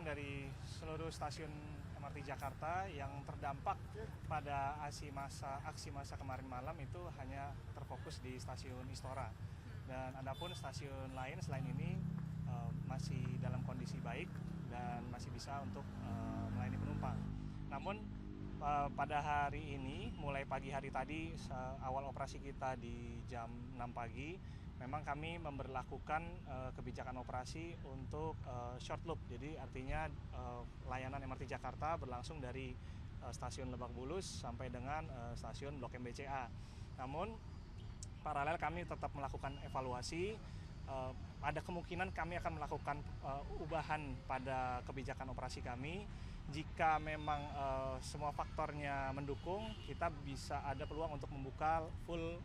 dari seluruh stasiun MRT Jakarta yang terdampak pada aksi massa kemarin malam itu hanya terfokus di stasiun Istora. Dan adapun stasiun lain selain ini masih dalam kondisi baik dan masih bisa untuk melayani penumpang. Namun pada hari ini, mulai pagi hari tadi, awal operasi kita di jam 6 pagi, memang kami memberlakukan kebijakan operasi untuk short loop. Jadi artinya layanan MRT Jakarta berlangsung dari stasiun Lebak Bulus sampai dengan stasiun Blok M BCA. Namun paralel kami tetap melakukan evaluasi. Ada kemungkinan kami akan melakukan ubahan pada kebijakan operasi kami. Jika memang semua faktornya mendukung, kita bisa ada peluang untuk membuka full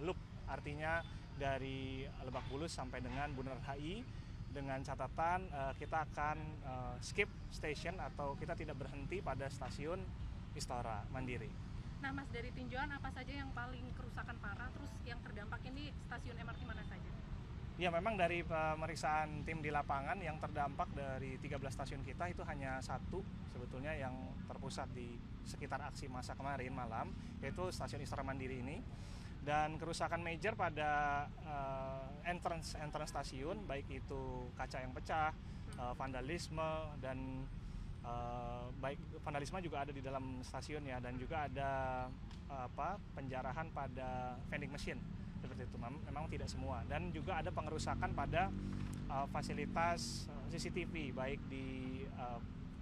loop. Artinya dari Lebak Bulus sampai dengan Bundaran HI, dengan catatan kita akan skip station atau kita tidak berhenti pada stasiun Istora Mandiri. Nah Mas, dari tinjauan apa saja yang paling kerusakan parah, terus yang terdampak ini stasiun MRT mana saja? Ya, memang dari pemeriksaan tim di lapangan yang terdampak dari 13 stasiun kita itu hanya satu sebetulnya yang terpusat di sekitar aksi massa kemarin malam, yaitu stasiun Istora Mandiri ini. Dan kerusakan major pada entrance stasiun, baik itu kaca yang pecah, vandalisme, dan baik vandalisme juga ada di dalam stasiun ya, dan juga ada penjarahan pada vending machine. Seperti itu, memang tidak semua. Dan juga ada pengerusakan pada fasilitas CCTV, baik di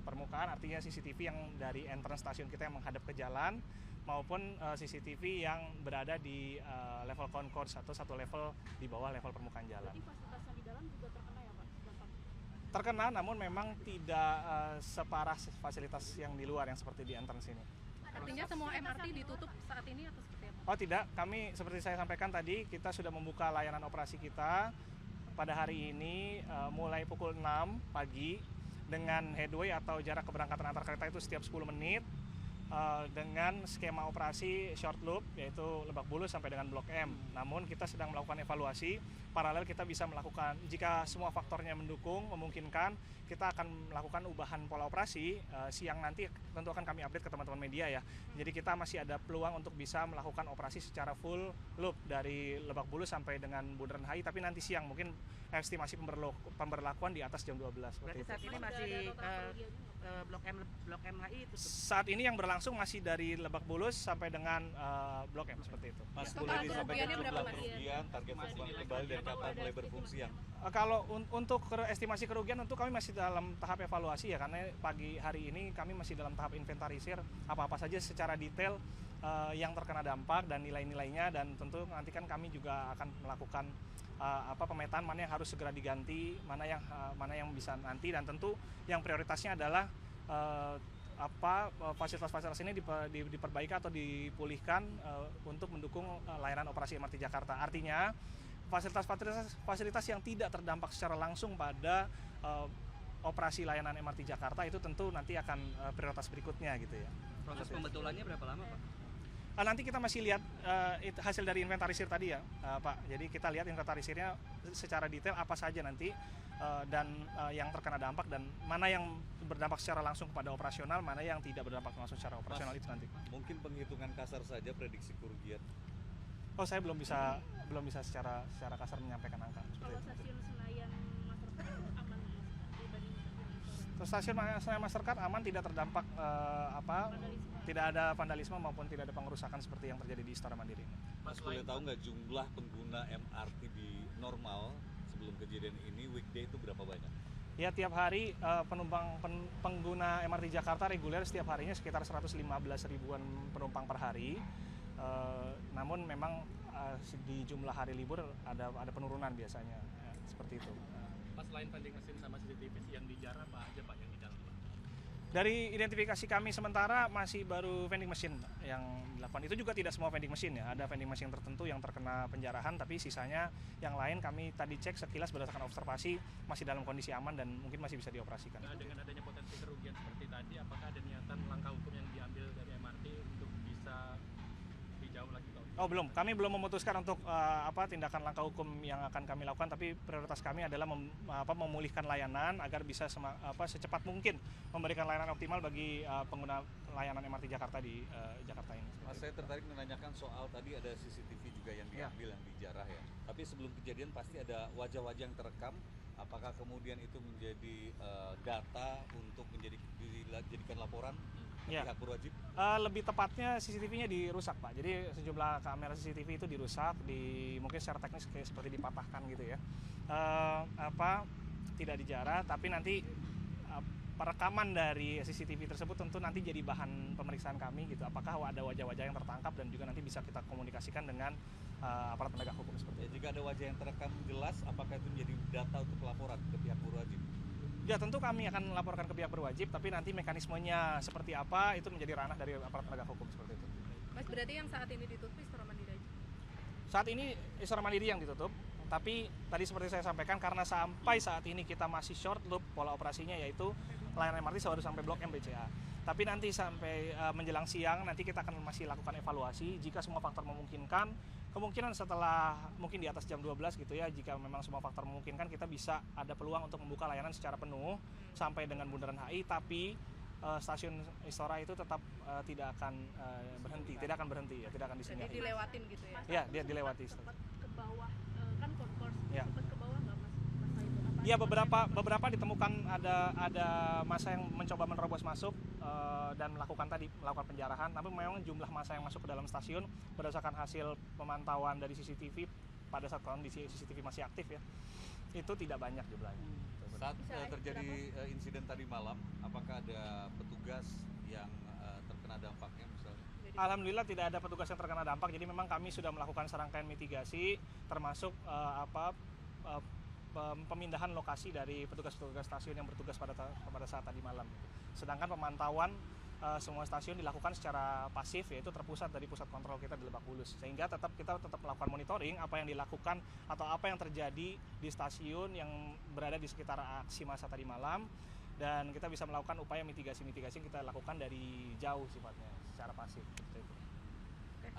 permukaan, artinya CCTV yang dari entrance stasiun kita yang menghadap ke jalan, maupun CCTV yang berada di level concourse atau satu level di bawah level permukaan jalan. Jadi fasilitas yang di dalam juga terkena ya Pak? Terkena, namun memang tidak separah fasilitas yang di luar yang seperti di entrance ini. Artinya semua MRT ditutup saat ini atau seperti apa? Oh tidak, kami seperti saya sampaikan tadi, kita sudah membuka layanan operasi kita pada hari ini mulai pukul 6 pagi dengan headway atau jarak keberangkatan antar kereta itu setiap 10 menit dengan skema operasi short loop, yaitu Lebak Bulus sampai dengan Blok M. Namun kita sedang melakukan evaluasi, paralel kita bisa melakukan, jika semua faktornya mendukung, memungkinkan, kita akan melakukan ubahan pola operasi siang nanti, tentu akan kami update ke teman-teman media ya. Jadi kita masih ada peluang untuk bisa melakukan operasi secara full loop dari Lebak Bulus sampai dengan Bundaran HI, tapi nanti siang mungkin estimasi pemberlakuan di atas jam 12. Berarti saat ini masih Blok M HI itu? Saat ini yang berlangsung masih dari Lebak Bulus sampai dengan Blok M, seperti itu. Mas, boleh disampaikan jumlah kerugian, target pembangunan kembali dan kapan mulai berfungsi yang? Kalau untuk estimasi kerugian tentu kami masih dalam tahap evaluasi ya, karena pagi hari ini kami masih dalam tahap inventarisir apa-apa saja secara detail yang terkena dampak dan nilai-nilainya, dan tentu nanti kan kami juga akan melakukan pemetaan mana yang harus segera diganti, mana yang bisa nanti, dan tentu yang prioritasnya adalah fasilitas-fasilitas ini diperbaiki atau dipulihkan untuk mendukung layanan operasi MRT Jakarta. Artinya fasilitas yang tidak terdampak secara langsung pada operasi layanan MRT Jakarta itu tentu nanti akan prioritas berikutnya gitu ya. Proses pembetulannya berapa lama Pak? Nanti kita masih lihat hasil dari inventarisir tadi ya Pak. Jadi kita lihat inventarisirnya secara detail apa saja nanti dan yang terkena dampak, dan mana yang berdampak secara langsung kepada operasional, mana yang tidak berdampak langsung secara operasional. Mas, itu nanti. Mungkin penghitungan kasar saja prediksi kerugian. Oh, saya belum bisa secara kasar menyampaikan angka. Kalau stasiun Senayan Mastercard aman dibanding stasiun Senayan Mastercard aman, tidak terdampak tidak ada vandalisme maupun tidak ada pengerusakan seperti yang terjadi di Istora Mandiri ini. Mas, boleh tahu nggak jumlah pengguna MRT di normal sebelum kejadian ini, weekday itu berapa banyak? Ya, tiap hari pengguna MRT Jakarta reguler setiap harinya sekitar 115 ribuan penumpang per hari. Namun memang di jumlah hari libur ada penurunan biasanya, ya, seperti itu. Mas, selain vending machine sama CCTV yang dijarah apa aja Pak yang di dalam? Dari identifikasi kami sementara masih baru vending machine yang dilakukan. Itu juga tidak semua vending machine ya, ada vending machine tertentu yang terkena penjarahan, tapi sisanya yang lain kami tadi cek sekilas berdasarkan observasi masih dalam kondisi aman dan mungkin masih bisa dioperasikan. Nah, dengan adanya potensi kerugian seperti tadi, apakah ada niatan langkah hukum yang diambil dari MRT untuk bisa dijauh lagi? Oh belum, kami belum memutuskan untuk tindakan langkah hukum yang akan kami lakukan, tapi prioritas kami adalah memulihkan layanan agar bisa secepat mungkin memberikan layanan optimal bagi pengguna layanan MRT Jakarta di Jakarta ini. Mas, saya tertarik menanyakan soal tadi ada CCTV juga yang diambil, yang dijarah ya. Tapi sebelum kejadian pasti ada wajah-wajah yang terekam. Apakah kemudian itu menjadi data untuk dijadikan laporan ke pihak berwajib? Lebih tepatnya CCTV-nya dirusak, Pak. Jadi sejumlah kamera CCTV itu dirusak, mungkin secara teknis kayak seperti dipatahkan gitu ya. Tidak dijarah, tapi nanti perekaman dari CCTV tersebut tentu nanti jadi bahan pemeriksaan kami gitu. Apakah ada wajah-wajah yang tertangkap dan juga nanti bisa kita komunikasikan dengan aparat penegak hukum seperti itu. Jika ada wajah yang terekam jelas, apakah itu menjadi data untuk laporan ke pihak berwajib? Ya tentu kami akan melaporkan ke pihak berwajib, tapi nanti mekanismenya seperti apa itu menjadi ranah dari aparat penegak hukum seperti itu. Mas, berarti yang saat ini ditutup Istora Mandiri aja? Saat ini Istora Mandiri yang ditutup, tapi tadi seperti saya sampaikan karena sampai saat ini kita masih short loop pola operasinya, yaitu layanan MRT baru sampai Blok M BCA. Tapi nanti sampai menjelang siang nanti kita akan masih lakukan evaluasi jika semua faktor memungkinkan. Kemungkinan setelah mungkin di atas jam 12 gitu ya, jika memang semua faktor memungkinkan kita bisa ada peluang untuk membuka layanan secara penuh sampai dengan Bundaran HI, tapi stasiun Istora itu tetap tidak akan berhenti, tidak akan disinggahi. Jadi dilewatin gitu ya? Ya, dia dilewati. Sempat ke bawah, kan concourse, Ya. sempat ke bawah nggak Mas? Masa itu apa? Iya, beberapa ditemukan ada massa yang mencoba menerobos masuk dan melakukan penjarahan, tapi memang jumlah massa yang masuk ke dalam stasiun berdasarkan hasil pemantauan dari CCTV pada saat kondisi CCTV masih aktif ya, itu tidak banyak jumlahnya. Saat terjadi insiden tadi malam, apakah ada petugas yang terkena dampaknya misalnya? Alhamdulillah tidak ada petugas yang terkena dampak, jadi memang kami sudah melakukan serangkaian mitigasi termasuk pemindahan lokasi dari petugas-petugas stasiun yang bertugas pada saat tadi malam. Sedangkan pemantauan semua stasiun dilakukan secara pasif, yaitu terpusat dari pusat kontrol kita di Lebak Bulus, sehingga kita tetap melakukan monitoring apa yang dilakukan atau apa yang terjadi di stasiun yang berada di sekitar aksi massa tadi malam, dan kita bisa melakukan upaya mitigasi yang kita lakukan dari jauh sifatnya secara pasif seperti itu.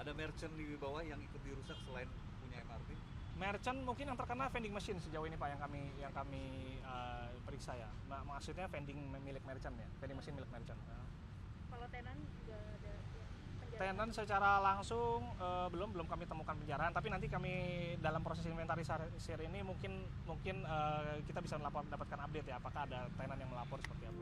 Ada merchant di bawah yang ikut dirusak selain punya MRT? Merchant mungkin yang terkena vending machine sejauh ini Pak, yang kami periksa ya. Maksudnya vending milik merchant ya, vending machine milik merchant. Kalau tenan juga ada penjarahan? Tenan secara langsung belum kami temukan penjarahan, tapi nanti kami dalam proses inventarisasi ini mungkin kita bisa dapatkan update ya, apakah ada tenan yang melapor seperti apa.